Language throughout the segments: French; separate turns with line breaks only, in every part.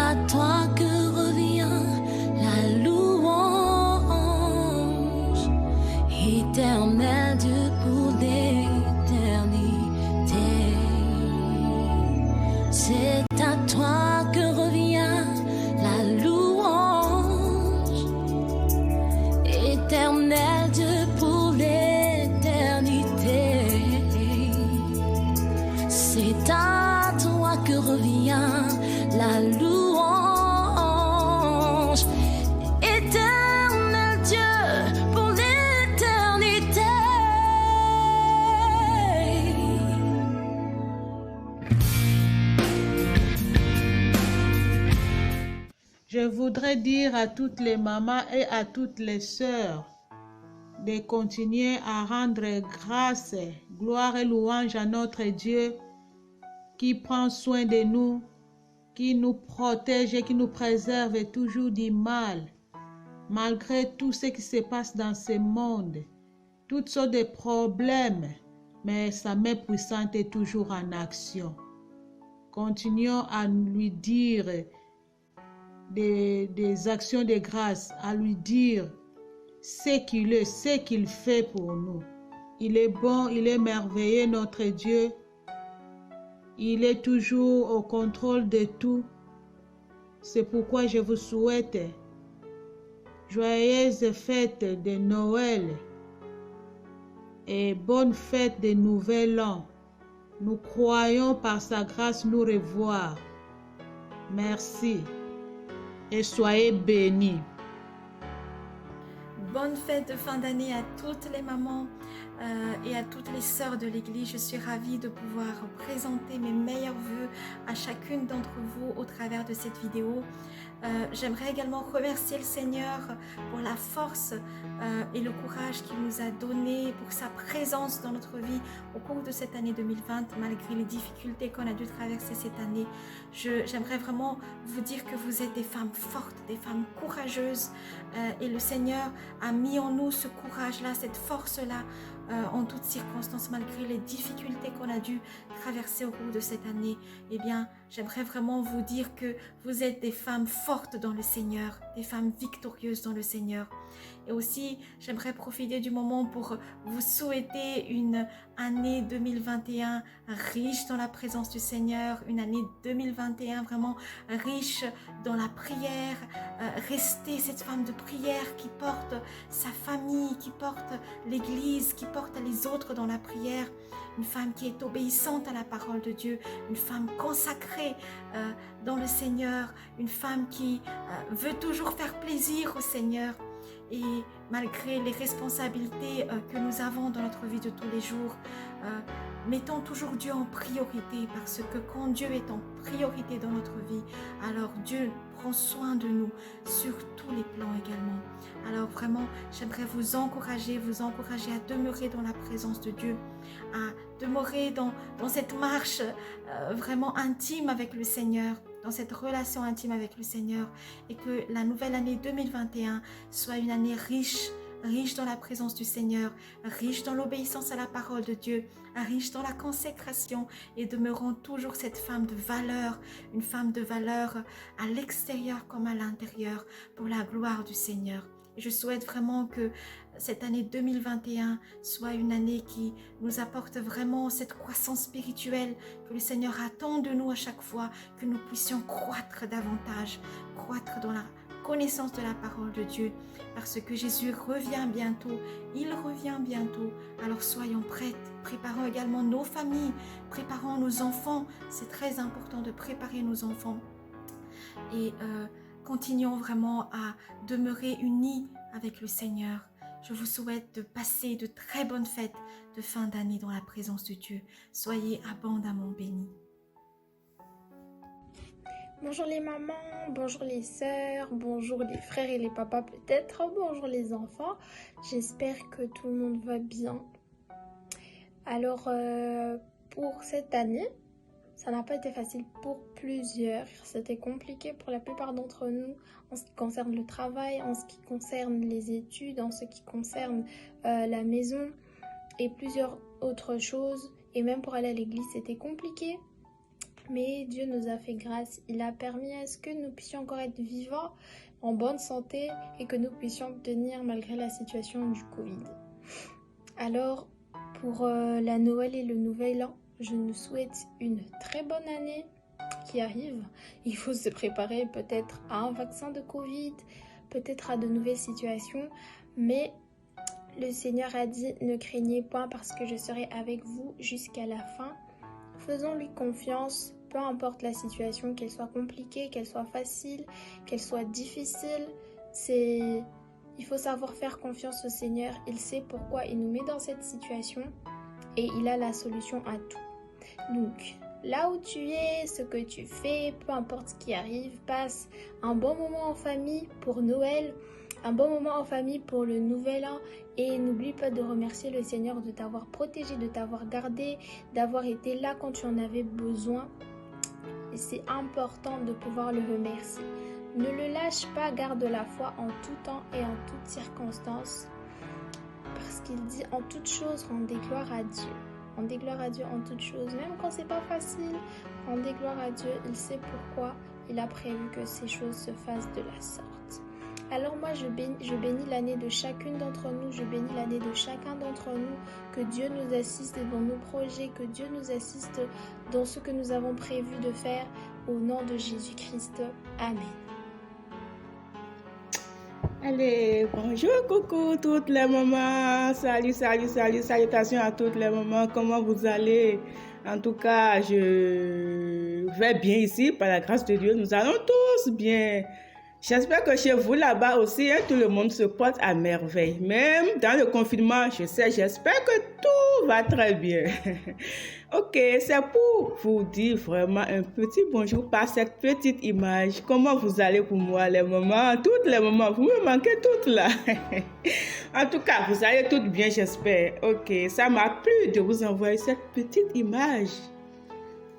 à toi que revient la louange, éternel Dieu pour l'éternité. C'est à toi que revient la louange, éternel Dieu pour l'éternité. C'est à toi que revient la louange, éternel Dieu pour l'éternité.
Je voudrais dire à toutes les mamans et à toutes les sœurs de continuer à rendre grâce, gloire et louange à notre Dieu qui prend soin de nous, qui nous protège et qui nous préserve toujours du mal, malgré tout ce qui se passe dans ce monde, toutes sortes de problèmes, mais sa main puissante est toujours en action. Continuons à lui dire des actions de grâce, à lui dire ce qu'il est, ce qu'il fait pour nous. Il est bon, il est merveilleux, notre Dieu. Il est toujours au contrôle de tout. C'est pourquoi je vous souhaite joyeuses fêtes de Noël et bonne fête de Nouvel An. Nous croyons par sa grâce nous revoir. Merci et soyez bénis.
Bonne fête de fin d'année à toutes les mamans et à toutes les sœurs de l'Église. Je suis ravie de pouvoir présenter mes meilleurs vœux à chacune d'entre vous au travers de cette vidéo. J'aimerais également remercier le Seigneur pour la force et le courage qu'il nous a donné, pour sa présence dans notre vie au cours de cette année 2020, malgré les difficultés qu'on a dû traverser cette année. J'aimerais vraiment vous dire que vous êtes des femmes fortes, des femmes courageuses et le Seigneur a mis en nous ce courage-là, cette force-là en toutes circonstances, malgré les difficultés qu'on a dû traverser au cours de cette année. Eh bien, j'aimerais vraiment vous dire que vous êtes des femmes fortes dans le Seigneur, des femmes victorieuses dans le Seigneur. Et aussi, j'aimerais profiter du moment pour vous souhaiter une année 2021 riche dans la présence du Seigneur, une année 2021 vraiment riche dans la prière. Restez cette femme de prière qui porte sa famille, qui porte l'Église, qui porte les autres dans la prière. Une femme qui est obéissante à la parole de Dieu, une femme consacrée dans le Seigneur, une femme qui veut toujours faire plaisir au Seigneur. Et malgré les responsabilités que nous avons dans notre vie de tous les jours, mettons toujours Dieu en priorité, parce que quand Dieu est en priorité dans notre vie, alors Dieu prend soin de nous sur tous les plans également. Alors vraiment, j'aimerais vous encourager à demeurer dans la présence de Dieu, à demeurer dans cette marche vraiment intime avec le Seigneur, dans cette relation intime avec le Seigneur, et que la nouvelle année 2021 soit une année riche dans la présence du Seigneur, riche dans l'obéissance à la parole de Dieu, riche dans la consécration, et demeurant toujours cette femme de valeur, une femme de valeur à l'extérieur comme à l'intérieur, pour la gloire du Seigneur. Et je souhaite vraiment que cette année 2021 soit une année qui nous apporte vraiment cette croissance spirituelle que le Seigneur attend de nous à chaque fois, que nous puissions croître davantage, croître dans la connaissance de la parole de Dieu, parce que Jésus revient bientôt, il revient bientôt. Alors soyons prêtes, préparons également nos familles, préparons nos enfants. C'est très important de préparer nos enfants, et continuons vraiment à demeurer unis avec le Seigneur. Je vous souhaite de passer de très bonnes fêtes de fin d'année dans la présence de Dieu. Soyez abondamment bénis.
Bonjour les mamans, bonjour les sœurs, bonjour les frères et les papas peut-être, bonjour les enfants. J'espère que tout le monde va bien. Alors pour cette année, ça n'a pas été facile pour plusieurs. C'était compliqué pour la plupart d'entre nous en ce qui concerne le travail, en ce qui concerne les études, en ce qui concerne la maison et plusieurs autres choses. Et même pour aller à l'église, c'était compliqué. Mais Dieu nous a fait grâce. Il a permis à ce que nous puissions encore être vivants, en bonne santé et que nous puissions tenir malgré la situation du Covid. Alors, pour la Noël et le Nouvel An, je nous souhaite une très bonne année qui arrive. Il faut se préparer peut-être à un vaccin de Covid, peut-être à de nouvelles situations, mais le Seigneur a dit « Ne craignez point parce que je serai avec vous jusqu'à la fin ». Faisons-lui confiance, peu importe la situation, qu'elle soit compliquée, qu'elle soit facile, qu'elle soit difficile. Il faut savoir faire confiance au Seigneur. Il sait pourquoi il nous met dans cette situation et il a la solution à tout. Donc, là où tu es, ce que tu fais, peu importe ce qui arrive, passe un bon moment en famille pour Noël, un bon moment en famille pour le Nouvel An et n'oublie pas de remercier le Seigneur de t'avoir protégé, de t'avoir gardé, d'avoir été là quand tu en avais besoin. Et c'est important de pouvoir le remercier. Ne le lâche pas, garde la foi en tout temps et en toutes circonstances. Parce qu'il dit en toutes choses, rendez gloire à Dieu. Rendez gloire à Dieu en toutes choses. Même quand c'est pas facile, rendez gloire à Dieu. Il sait pourquoi il a prévu que ces choses se fassent de la sorte. Alors moi, je bénis l'année de chacune d'entre nous, je bénis l'année de chacun d'entre nous, que Dieu nous assiste dans nos projets, que Dieu nous assiste dans ce que nous avons prévu de faire, au nom de Jésus-Christ. Amen.
Allez, bonjour, coucou toutes les mamans, salutations à toutes les mamans, comment vous allez? En tout cas, je vais bien ici, par la grâce de Dieu, nous allons tous bien. J'espère que chez vous là-bas aussi, tout le monde se porte à merveille. Même dans le confinement, j'espère que tout va très bien. Ok, c'est pour vous dire vraiment un petit bonjour par cette petite image. Comment vous allez pour moi, les mamans? Toutes les mamans, vous me manquez toutes là. En tout cas, vous allez toutes bien, j'espère. Ok, ça m'a plu de vous envoyer cette petite image.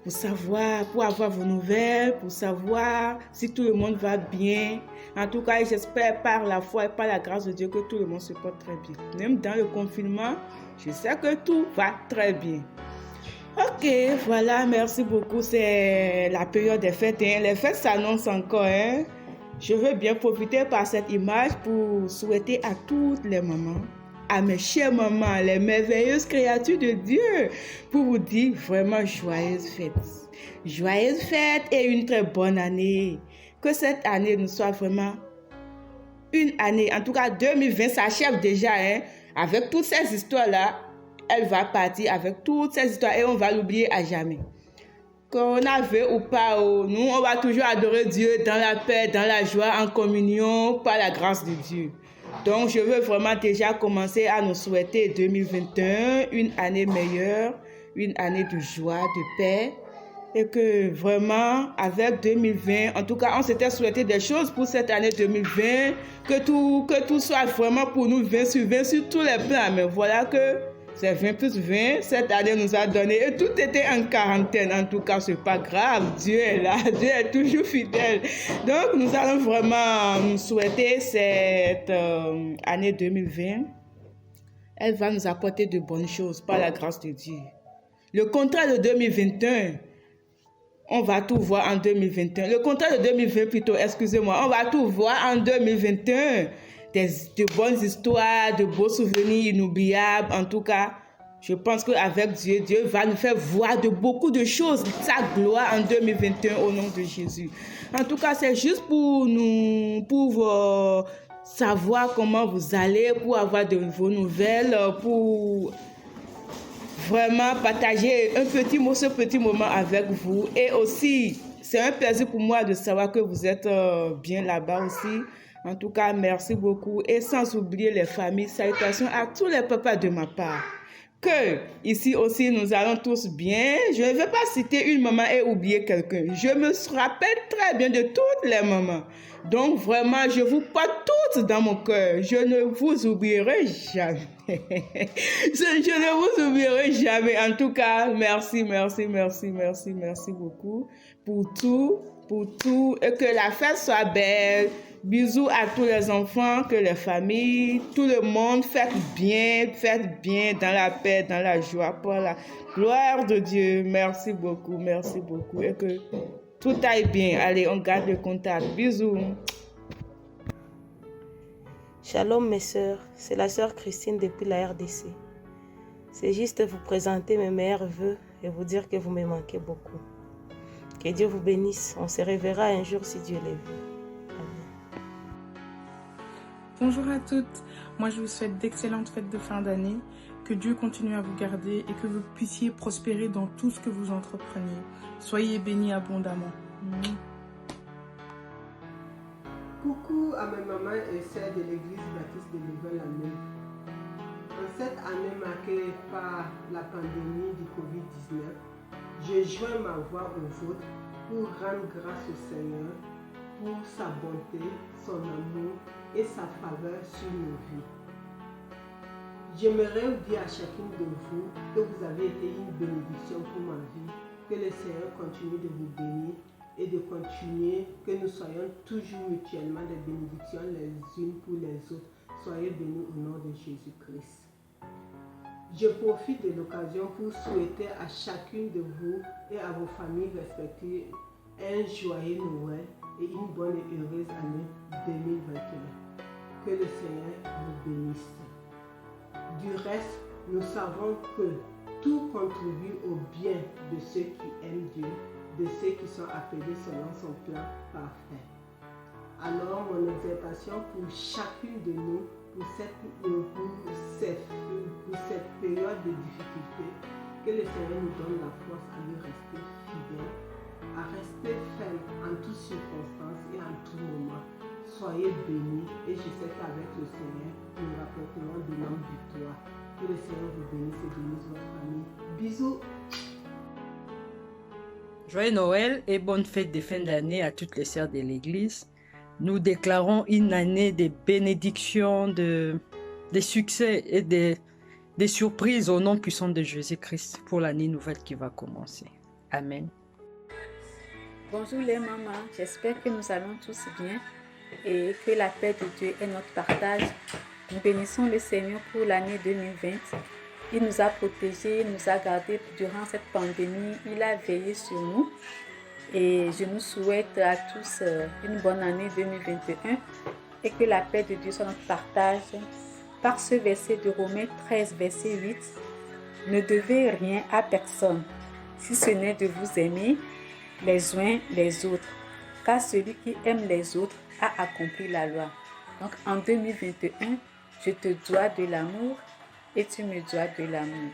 Pour savoir, pour avoir vos nouvelles, pour savoir si tout le monde va bien. En tout cas, j'espère par la foi et par la grâce de Dieu que tout le monde se porte très bien. Même dans le confinement, je sais que tout va très bien. Ok, voilà, merci beaucoup. C'est la période des fêtes. Les fêtes s'annoncent encore. Je veux bien profiter par cette image pour souhaiter à toutes les mamans, à mes chères mamans, les merveilleuses créatures de Dieu, pour vous dire vraiment joyeuses fêtes. Joyeuses fêtes et une très bonne année. Que cette année nous soit vraiment une année. En tout cas, 2020 s'achève déjà. Avec toutes ces histoires-là, elle va partir avec toutes ces histoires et on va l'oublier à jamais. Qu'on a vu ou pas, nous, on va toujours adorer Dieu dans la paix, dans la joie, en communion, par la grâce de Dieu. Donc, je veux vraiment déjà commencer à nous souhaiter 2021, une année meilleure, une année de joie, de paix. Et que vraiment, avec 2020, en tout cas, on s'était souhaité des choses pour cette année 2020, que tout soit vraiment pour nous 20 sur tous les plans. Mais voilà que c'est 20 plus 20, cette année nous a donné, et tout était en quarantaine. En tout cas, c'est pas grave, Dieu est là, Dieu est toujours fidèle. Donc, nous allons vraiment nous souhaiter cette année 2020. Elle va nous apporter de bonnes choses par la grâce de Dieu. Le contrat de 2021, on va tout voir en 2021. Le contrat de 2020 plutôt, excusez-moi, on va tout voir en 2021. De bonnes histoires, de beaux souvenirs inoubliables. En tout cas, je pense qu'avec Dieu, Dieu va nous faire voir de beaucoup de choses, sa gloire en 2021 au nom de Jésus. En tout cas, c'est juste pour nous, pour savoir comment vous allez, pour avoir de vos nouvelles, pour vraiment partager ce petit moment avec vous. Et aussi, c'est un plaisir pour moi de savoir que vous êtes bien là-bas aussi. En tout cas, merci beaucoup. Et sans oublier les familles, salutations à tous les papas de ma part. Que ici aussi, nous allons tous bien. Je ne vais pas citer une maman et oublier quelqu'un. Je me rappelle très bien de toutes les mamans. Donc vraiment, je vous porte toutes dans mon cœur. Je ne vous oublierai jamais. Je ne vous oublierai jamais. En tout cas, merci beaucoup pour tout. Et que la fête soit belle.
Bisous à tous les enfants, que les familles, tout le monde, faites bien dans la paix, dans la joie, pour la gloire de Dieu. Merci beaucoup et que tout aille bien. Allez, on garde le contact. Bisous.
Shalom mes sœurs, c'est la sœur Christine depuis la RDC. C'est juste vous présenter mes meilleurs vœux et vous dire que vous me manquez beaucoup. Que Dieu vous bénisse. On se reverra un jour si Dieu le veut. Amen.
Bonjour à toutes. Moi, je vous souhaite d'excellentes fêtes de fin d'année. Que Dieu continue à vous garder et que vous puissiez prospérer dans tout ce que vous entrepreniez. Soyez bénis abondamment.
Coucou à mes mamans et sœurs de l'église baptiste de Nouvelle Année. En cette année marquée par la pandémie du Covid-19, je joins ma voix aux vôtres pour rendre grâce au Seigneur pour sa bonté, son amour et sa faveur sur nos vies. J'aimerais dire à chacune de vous que vous avez été une bénédiction pour ma vie, que le Seigneur continue de vous bénir et de continuer, que nous soyons toujours mutuellement des bénédictions les unes pour les autres. Soyez bénis au nom de Jésus-Christ. Je profite de l'occasion pour souhaiter à chacune de vous et à vos familles respectives un joyeux Noël et une bonne et heureuse année 2021. Que le Seigneur vous bénisse. Du reste, nous savons que tout contribue au bien de ceux qui aiment Dieu, de ceux qui sont appelés selon son plan parfait. Alors, mon exhortation pour chacune de nous, pour cette période de difficulté, que le Seigneur nous donne la force à lui rester fidèle, à rester ferme en toutes circonstances et en tout moment. Soyez bénis et je sais qu'avec le Seigneur, nous rapporterons de longues victoires. Que le Seigneur vous bénisse et bénisse votre famille. Bisous.
Joyeux Noël et bonne fête de fin d'année à toutes les sœurs de l'Église. Nous déclarons une année de bénédictions, de succès et des surprises au nom puissant de Jésus-Christ pour l'année nouvelle qui va commencer. Amen.
Bonjour les mamans, j'espère que nous allons tous bien et que la paix de Dieu est notre partage. Nous bénissons le Seigneur pour l'année 2020. Il nous a protégés, il nous a gardés durant cette pandémie. Il a veillé sur nous. Et je nous souhaite à tous une bonne année 2021 et que la paix de Dieu soit notre partage. Par ce verset de Romains 13, verset 8, ne devez rien à personne, si ce n'est de vous aimer les uns les autres, car celui qui aime les autres a accompli la loi. Donc en 2021, je te dois de l'amour et tu me dois de l'amour.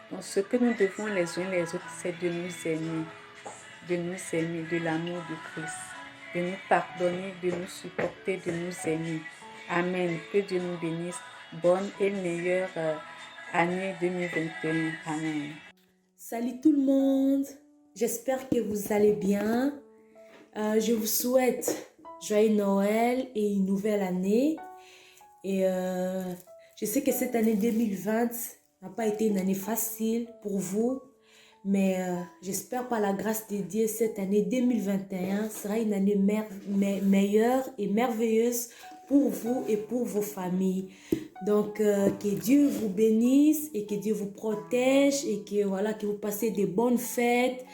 Donc ce que nous devons les uns les autres, c'est de nous aimer, de l'amour de Christ, de nous pardonner, de nous supporter, de nous aimer. Amen. Que Dieu nous bénisse. Bonne et meilleure année 2021. Amen.
Salut tout le monde. J'espère que vous allez bien. Je vous souhaite joyeux Noël et une nouvelle année. Et je sais que cette année 2020 n'a pas été une année facile pour vous. Mais j'espère par la grâce de Dieu, cette année 2021 sera une année meilleure et merveilleuse pour vous et pour vos familles. Donc, que Dieu vous bénisse et que Dieu vous protège et que vous passez de bonnes fêtes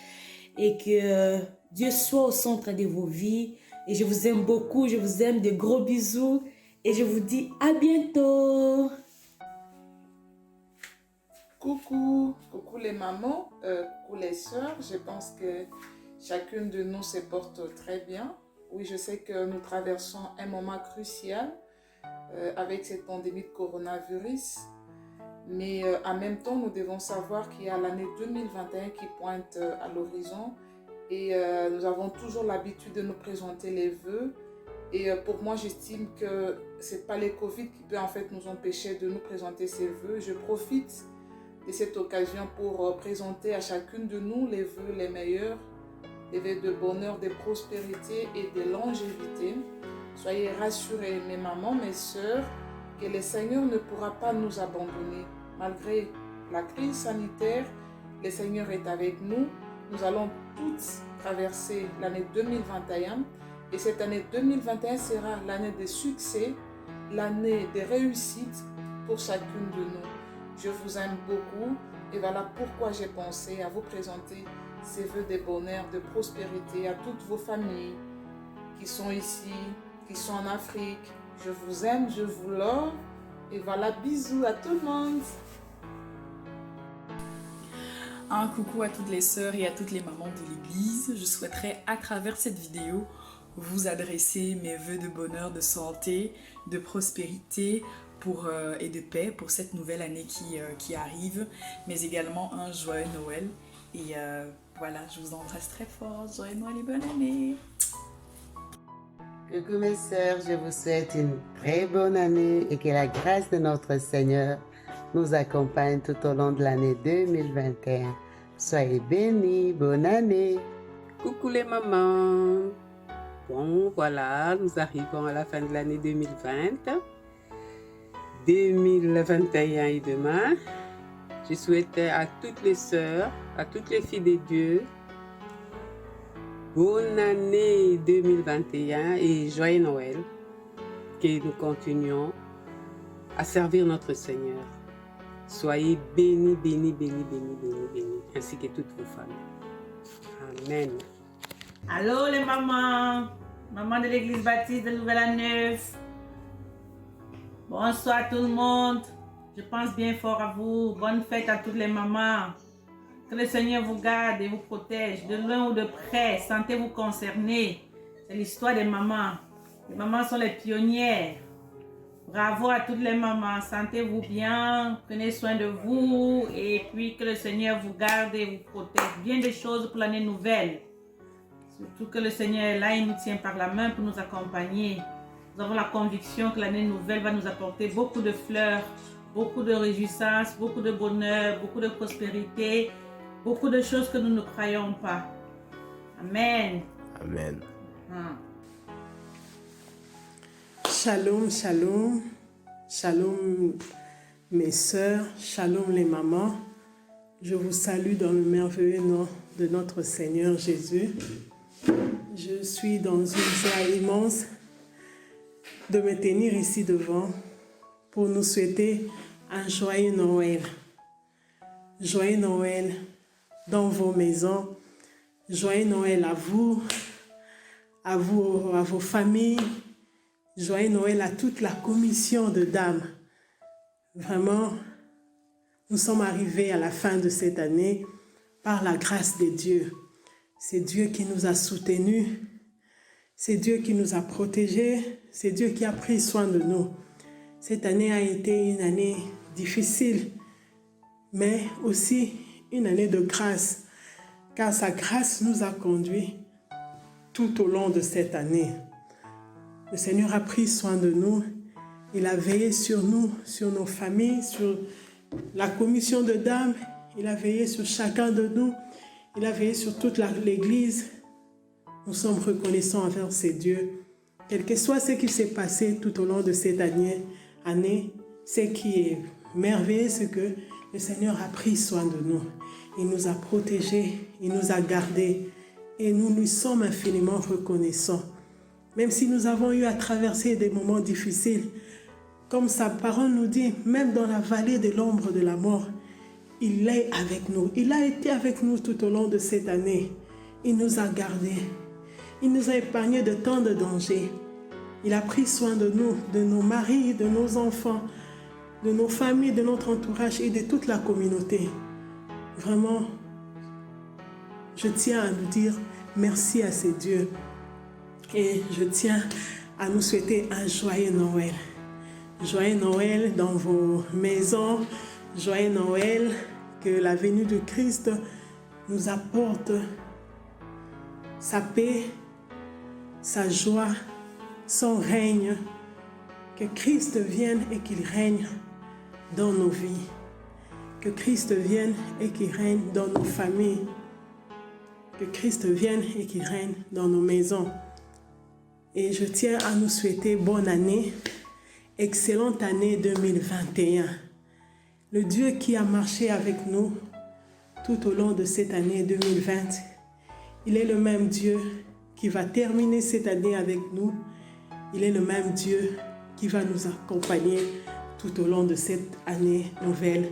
et que Dieu soit au centre de vos vies. Et je vous aime beaucoup, je vous aime, de gros bisous et je vous dis à bientôt.
Coucou les mamans, coucou les sœurs. Je pense que chacune de nous se porte très bien. Oui, je sais que nous traversons un moment crucial avec cette pandémie de coronavirus. Mais en même temps, nous devons savoir qu'il y a l'année 2021 qui pointe à l'horizon. Et nous avons toujours l'habitude de nous présenter les vœux. Et pour moi, j'estime que ce n'est pas les Covid qui peut en fait nous empêcher de nous présenter ces vœux. Je profite de cette occasion pour présenter à chacune de nous les vœux les meilleurs, des vœux de bonheur, de prospérité et de longévité. Soyez rassurés, mes mamans, mes sœurs, que le Seigneur ne pourra pas nous abandonner. Malgré la crise sanitaire, le Seigneur est avec nous. Nous allons toutes traverser l'année 2021 Et cette année 2021 sera l'année des succès, l'année des réussites pour chacune de nous. Je vous aime beaucoup et voilà pourquoi j'ai pensé à vous présenter ces vœux de bonheur, de prospérité à toutes vos familles qui sont ici, qui sont en Afrique. Je vous aime, je vous love et voilà, bisous à tout le monde.
Un coucou à toutes les sœurs et à toutes les mamans de l'église. Je souhaiterais à travers cette vidéo vous adresser mes vœux de bonheur, de santé, de prospérité et de paix pour cette nouvelle année qui arrive, mais également un joyeux Noël. Et voilà, je vous embrasse très fort. Joyeux Noël et bonne année.
Coucou mes sœurs, je vous souhaite une très bonne année et que la grâce de notre Seigneur nous accompagne tout au long de l'année 2021. Soyez bénis, bonne année.
Coucou les mamans. Bon, voilà, nous arrivons à la fin de l'année 2020. 2021 et demain. Je souhaite à toutes les sœurs, à toutes les filles de Dieu, bonne année 2021 et joyeux Noël. Que nous continuions à servir notre Seigneur. Soyez bénis, bénis, bénis, bénis, bénis, bénis, ainsi que toutes vos familles. Amen.
Allô les mamans, maman de l'église baptiste de Nouvelle-à-Neuve. Bonsoir tout le monde. Je pense bien fort à vous. Bonne fête à toutes les mamans. Que le Seigneur vous garde et vous protège de loin ou de près. Sentez-vous concernés. C'est l'histoire des mamans. Les mamans sont les pionnières. Bravo à toutes les mamans. Sentez-vous bien. Prenez soin de vous. Et puis que le Seigneur vous garde et vous protège. Bien des choses pour l'année nouvelle. Surtout que le Seigneur est là. Il nous tient par la main pour nous accompagner. Nous avons la conviction que l'année nouvelle va nous apporter beaucoup de fleurs, beaucoup de réjouissance, beaucoup de bonheur, beaucoup de prospérité, beaucoup de choses que nous ne croyons pas. Amen.
Amen.
Shalom, shalom. Shalom mes sœurs, shalom les mamans. Je vous salue dans le merveilleux nom de notre Seigneur Jésus. Je suis dans une joie immense de me tenir ici devant pour nous souhaiter un joyeux Noël. Joyeux Noël dans vos maisons. Joyeux Noël à vos familles. Joyeux Noël à toute la commission de dames. Vraiment, nous sommes arrivés à la fin de cette année par la grâce de Dieu. C'est Dieu qui nous a soutenus. C'est Dieu qui nous a protégés. C'est Dieu qui a pris soin de nous. Cette année a été une année difficile, mais aussi une année de grâce, car sa grâce nous a conduits tout au long de cette année. Le Seigneur a pris soin de nous. Il a veillé sur nous, sur nos familles, sur la commission de dames. Il a veillé sur chacun de nous. Il a veillé sur toute l'Église. Nous sommes reconnaissants envers ces dieux. Quel que soit ce qui s'est passé tout au long de cette année, ce qui est merveilleux, c'est que le Seigneur a pris soin de nous. Il nous a protégés, il nous a gardés et nous lui sommes infiniment reconnaissants. Même si nous avons eu à traverser des moments difficiles, comme sa parole nous dit, même dans la vallée de l'ombre de la mort, il est avec nous. Il a été avec nous tout au long de cette année. Il nous a gardés. Il nous a épargnés de tant de dangers. Il a pris soin de nous, de nos maris, de nos enfants, de nos familles, de notre entourage et de toute la communauté. Vraiment, je tiens à nous dire merci à ces dieux. Et je tiens à nous souhaiter un joyeux Noël. Joyeux Noël dans vos maisons. Joyeux Noël, que la venue du Christ nous apporte sa paix, sa joie, son règne. Que Christ vienne et qu'il règne dans nos vies. Que Christ vienne et qu'il règne dans nos familles. Que Christ vienne et qu'il règne dans nos maisons. Et je tiens à nous souhaiter bonne année, excellente année 2021. Le Dieu qui a marché avec nous tout au long de cette année 2020, il est le même Dieu qui va terminer cette année avec nous. Il est le même Dieu qui va nous accompagner tout au long de cette année nouvelle,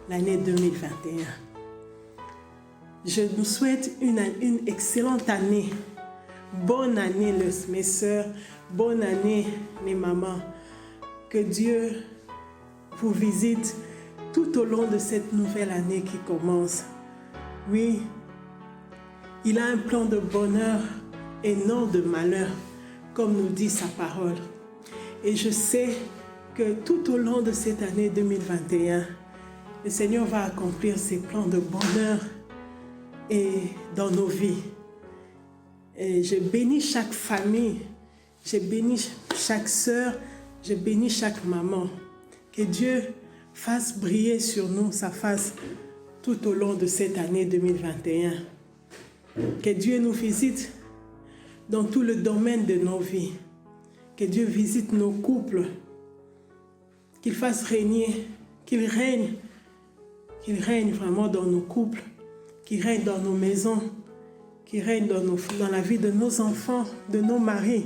l'année 2021. Je nous souhaite une excellente année. Bonne année, mes sœurs. Bonne année, mes mamans. Que Dieu vous visite tout au long de cette nouvelle année qui commence. Oui, il a un plan de bonheur et non de malheur, comme nous dit sa parole. Et je sais que tout au long de cette année 2021, le Seigneur va accomplir ses plans de bonheur et dans nos vies. Et je bénis chaque famille, je bénis chaque sœur, je bénis chaque maman. Que Dieu fasse briller sur nous sa face tout au long de cette année 2021. Que Dieu nous visite dans tout le domaine de nos vies. Que Dieu visite nos couples. Qu'il fasse régner, qu'il règne vraiment dans nos couples, qu'il règne dans nos maisons, qu'il règne dans la vie de nos enfants, de nos maris.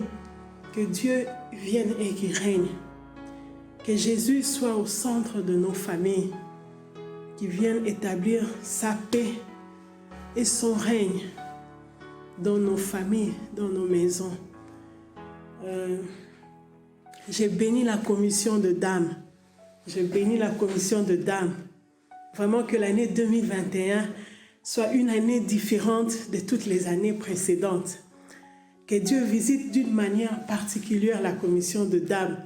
Que Dieu vienne et qu'il règne. Que Jésus soit au centre de nos familles, qu'il vienne établir sa paix et son règne dans nos familles, dans nos maisons. J'ai béni la commission de dames. Je bénis la commission de dames. Vraiment que l'année 2021 soit une année différente de toutes les années précédentes. Que Dieu visite d'une manière particulière la commission de dames.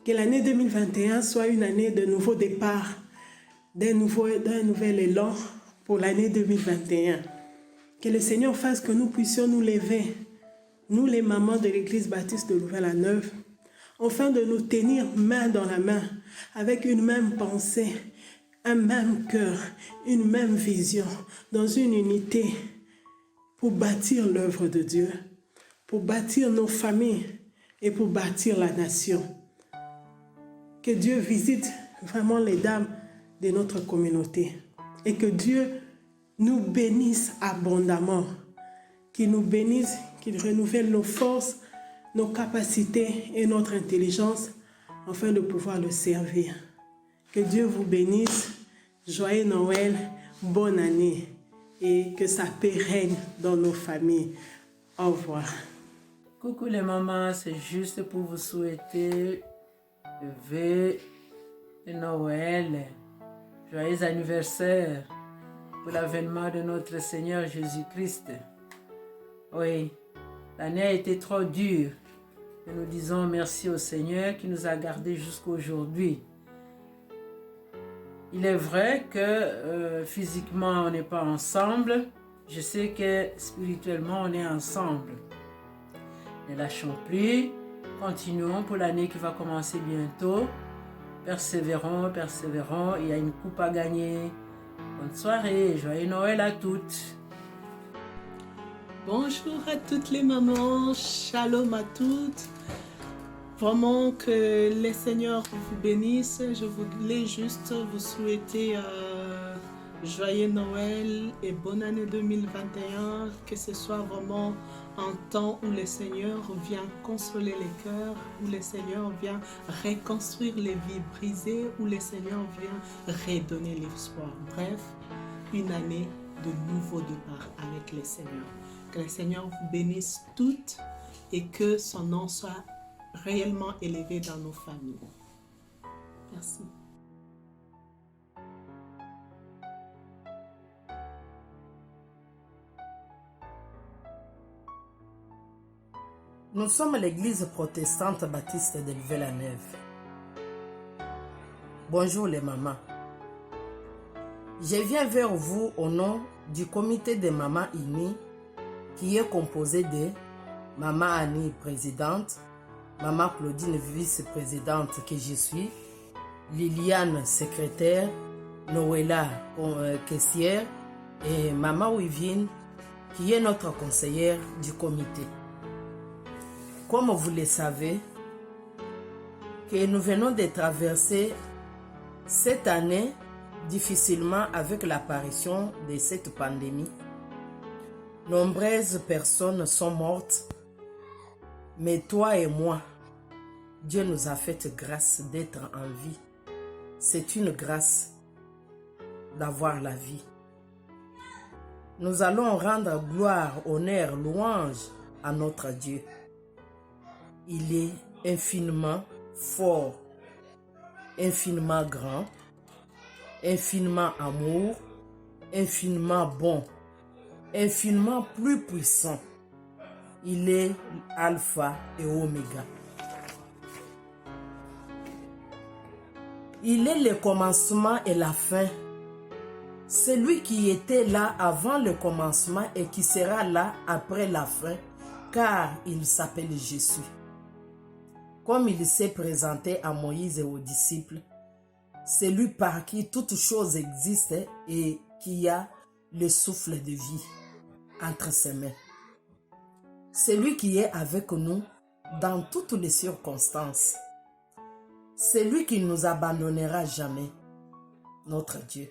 Que l'année 2021 soit une année de nouveau départ, d'un nouvel élan pour l'année 2021. Que le Seigneur fasse que nous puissions nous lever, nous les mamans de l'Église baptiste de Louvain-la-Neuve, afin de nous tenir main dans la main, avec une même pensée, un même cœur, une même vision, dans une unité, pour bâtir l'œuvre de Dieu, pour bâtir nos familles et pour bâtir la nation. Que Dieu visite vraiment les dames de notre communauté et que Dieu nous bénisse abondamment, qu'il nous bénisse, qu'il renouvelle nos forces, nos capacités et notre intelligence afin de pouvoir le servir. Que Dieu vous bénisse, joyeux Noël, bonne année et que sa paix règne dans nos familles. Au revoir.
Coucou les mamans, c'est juste pour vous souhaiter le vœu de Noël, joyeux anniversaire pour l'avènement de notre Seigneur Jésus-Christ. Oui, l'année a été trop dure. Et nous disons merci au Seigneur qui nous a gardés jusqu'à aujourd'hui. Il est vrai que physiquement on n'est pas ensemble. Je sais que spirituellement on est ensemble. Ne lâchons plus. Continuons pour l'année qui va commencer bientôt. Persévérons, persévérons. Il y a une coupe à gagner. Bonne soirée, joyeux Noël à toutes.
Bonjour à toutes les mamans, shalom à toutes. Vraiment que les Seigneurs vous bénissent. Je voulais juste vous souhaiter joyeux Noël et bonne année 2021. Que ce soit vraiment un temps où le Seigneur vient consoler les cœurs, où le Seigneur vient reconstruire les vies brisées, où le Seigneur vient redonner l'espoir. Bref, une année de nouveau départ avec le Seigneur. Que le Seigneur vous bénisse toutes et que son nom soit réellement élevé dans nos familles. Merci.
Nous sommes l'église protestante baptiste de Louvain-la-Neuve. Bonjour les mamans. Je viens vers vous au nom du comité des mamans unies qui est composé de Maman Annie, présidente, Maman Claudine, vice-présidente que je suis, Liliane, secrétaire, Noëlla, caissière et Maman Wivine qui est notre conseillère du comité. Comme vous le savez, que nous venons de traverser cette année difficilement avec l'apparition de cette pandémie. Nombreuses personnes sont mortes, mais toi et moi, Dieu nous a fait grâce d'être en vie. C'est une grâce d'avoir la vie. Nous allons rendre gloire, honneur, louange à notre Dieu. Il est infiniment fort, infiniment grand, infiniment amour, infiniment bon, infiniment plus puissant. Il est Alpha et Oméga. Il est le commencement et la fin. C'est lui qui était là avant le commencement et qui sera là après la fin, car il s'appelle Jésus. Comme il s'est présenté à Moïse et aux disciples, c'est lui par qui toute chose existe et qui a le souffle de vie entre ses mains. C'est lui qui est avec nous dans toutes les circonstances. C'est lui qui ne nous abandonnera jamais, notre Dieu.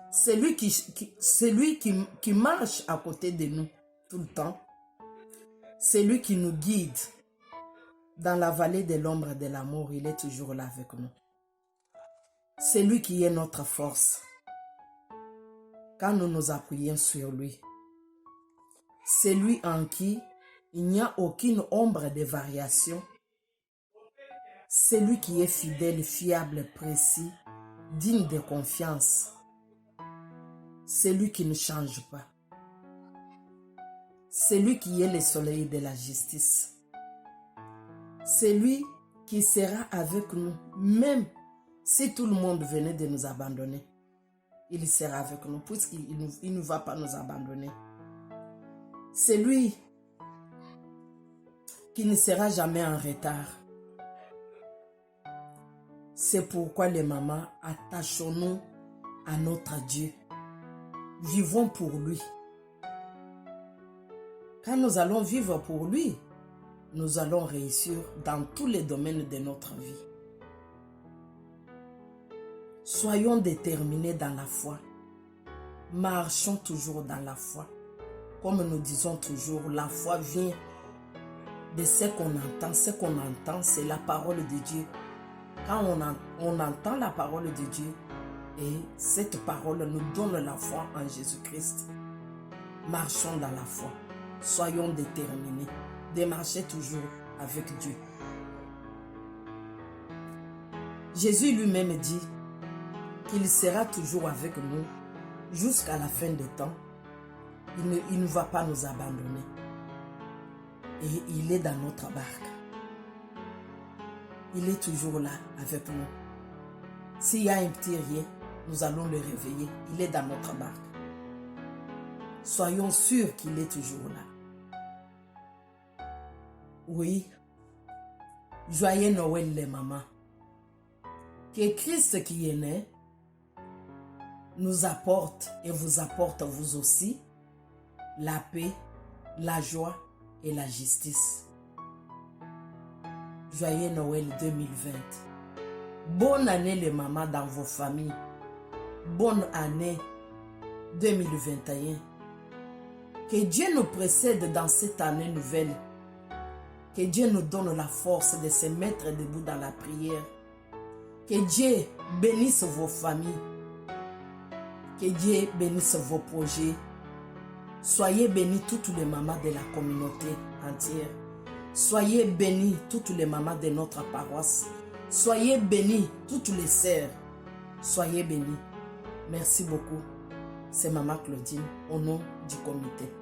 C'est lui qui marche à côté de nous tout le temps. C'est lui qui nous guide. Dans la vallée de l'ombre de l'amour, il est toujours là avec nous. C'est lui qui est notre force. Quand nous nous appuyons sur lui. C'est lui en qui il n'y a aucune ombre de variation. C'est lui qui est fidèle, fiable, précis, digne de confiance. C'est lui qui ne change pas. C'est lui qui est le soleil de la justice. C'est lui qui sera avec nous, même si tout le monde venait de nous abandonner. Il sera avec nous, puisqu'il ne va pas nous abandonner. C'est lui qui ne sera jamais en retard. C'est pourquoi les mamans, attachons-nous à notre Dieu. Vivons pour lui. Quand nous allons vivre pour lui, nous allons réussir dans tous les domaines de notre vie. Soyons déterminés dans la foi. Marchons toujours dans la foi. Comme nous disons toujours, la foi vient de ce qu'on entend. Ce qu'on entend, c'est la parole de Dieu. Quand on entend la parole de Dieu, et cette parole nous donne la foi en Jésus-Christ. Marchons dans la foi. Soyons déterminés de marcher toujours avec Dieu. Jésus lui-même dit qu'il sera toujours avec nous jusqu'à la fin des temps. Il ne va pas nous abandonner. Et il est dans notre barque. Il est toujours là avec nous. S'il y a un petit rien, nous allons le réveiller. Il est dans notre barque. Soyons sûrs qu'il est toujours là. Oui. Joyeux Noël les mamans. Que Christ qui est né nous apporte et vous apporte vous aussi la paix, la joie et la justice. Joyeux Noël 2020. Bonne année les mamans dans vos familles. Bonne année 2021. Que Dieu nous précède dans cette année nouvelle. Que Dieu nous donne la force de se mettre debout dans la prière. Que Dieu bénisse vos familles. Que Dieu bénisse vos projets. Soyez bénis toutes les mamans de la communauté entière. Soyez bénis toutes les mamans de notre paroisse. Soyez bénis toutes les sœurs. Soyez bénis. Merci beaucoup. C'est Maman Claudine au nom du comité.